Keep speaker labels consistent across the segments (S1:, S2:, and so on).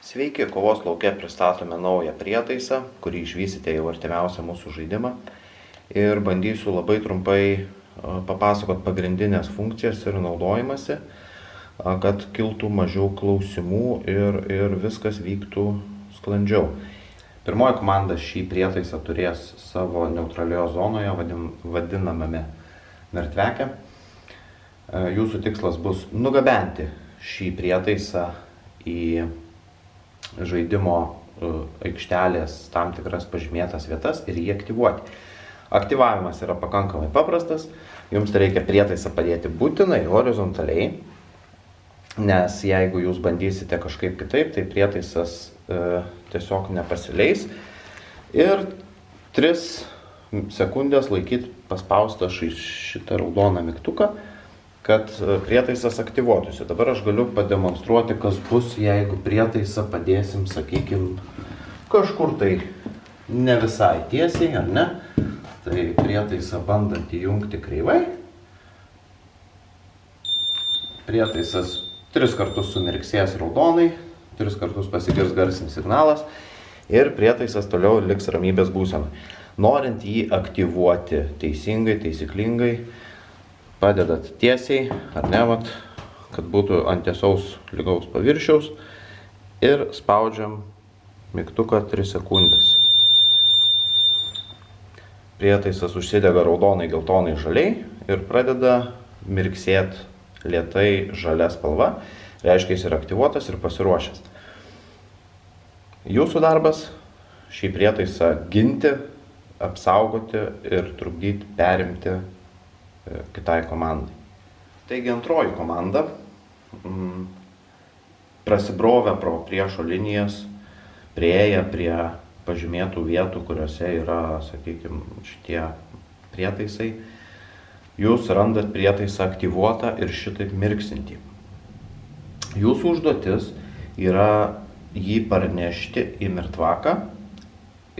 S1: Sveiki, kovos lauke pristatome naują prietaisą, kurį išvysite jau artimiausią mūsų žaidimą. Ir bandysiu labai trumpai papasakot pagrindinės funkcijas ir naudojimąsi, kad kiltų mažiau klausimų ir viskas vyktų sklandžiau. Pirmoji komanda šį prietaisą turės savo neutralioje zonoje, vadinamame mertveke. Jūsų tikslas bus nugabenti šį prietaisą į žaidimo aikštelės tam tikras pažymėtas vietas ir jį aktyvuoti. Aktyvavimas yra pakankamai paprastas, jums reikia prietaisą padėti būtinai horizontaliai, nes jeigu jūs bandysite kažkaip kitaip, tai prietaisas tiesiog nepasileis ir 3 sekundės laikyti paspaustą šitą raudoną mygtuką, kad prietaisas aktyvuotųsi. Dabar aš galiu pademonstruoti, kas bus, jeigu prietaisą padėsim, sakykime, kažkur tai ne visai tiesiai, ar ne? Tai prietaisą bandant įjungti kreivai. Prietaisas 3 kartus sumirksės raudonai, 3 kartus pasigirs garsinis signalas ir prietaisas toliau liks ramybės būsenoj. Norint jį aktyvuoti teisingai, taisyklingai, padedat tiesiai, ar ne, kad būtų ant tiesaus lygaus paviršiaus ir spaudžiam mygtuką 3 sekundės. Prietaisas užsidega raudonai, geltonai, žaliai ir pradeda mirksėti lėtai žalia spalva, reiškia jis yra aktyvuotas ir pasiruošęs. Jūsų darbas šį prietaisą ginti, apsaugoti ir trukdyti perimti kitai komandai. Taigi antroji komanda prasibrovę pro priešo linijas, prieėję prie pažymėtų vietų, kuriuose yra, sakykime, šitie prietaisai, jūs randat prietaisą aktyvuotą ir šitaip mirksintį. Jūsų užduotis yra jį parnešti į mirtvaką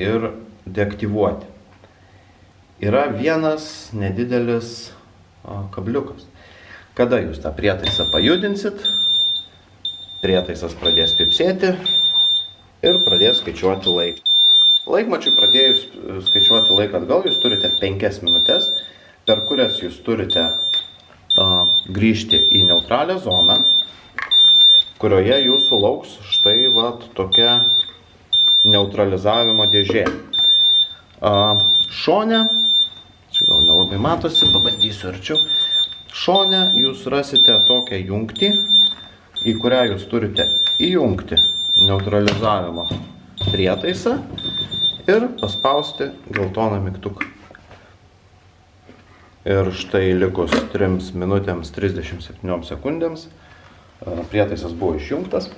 S1: ir deaktyvuoti. Yra vienas nedidelis kabliukas. Kada jūs tą prietaisą pajudinsit, prietaisas pradės pipsėti ir pradės skaičiuoti laiką. Laikmačiui pradėjus skaičiuoti laiką atgal, jūs turite 5 minutės, per kurias jūs turite grįžti į neutralią zoną, kurioje jūsų lauks štai tokia neutralizavimo dėžė. Šone, čia gal nelabai matosi, pabandysiu arčiau. Šone jūs rasite tokią jungtį, į kurią jūs turite įjungti neutralizavimo prietaisą ir paspausti geltoną mygtuką. Ir štai likus 3 minutėms 37 sekundėms prietaisas buvo išjungtas.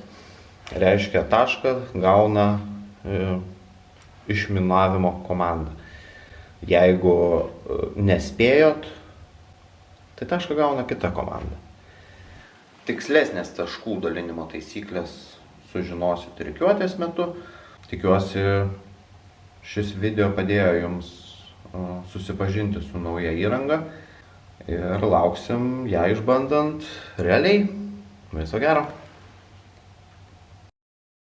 S1: Reiškia, tašką gauna išminavimo komanda. Jeigu nespėjot, tai tašką gauna kita komanda. Tikslesnės taškų dalinimo taisyklės sužinosit rikiuotės metu. Tikiuosi, šis video padėjo jums susipažinti su nauja įranga ir lauksim ją išbandant realiai. Viso gero.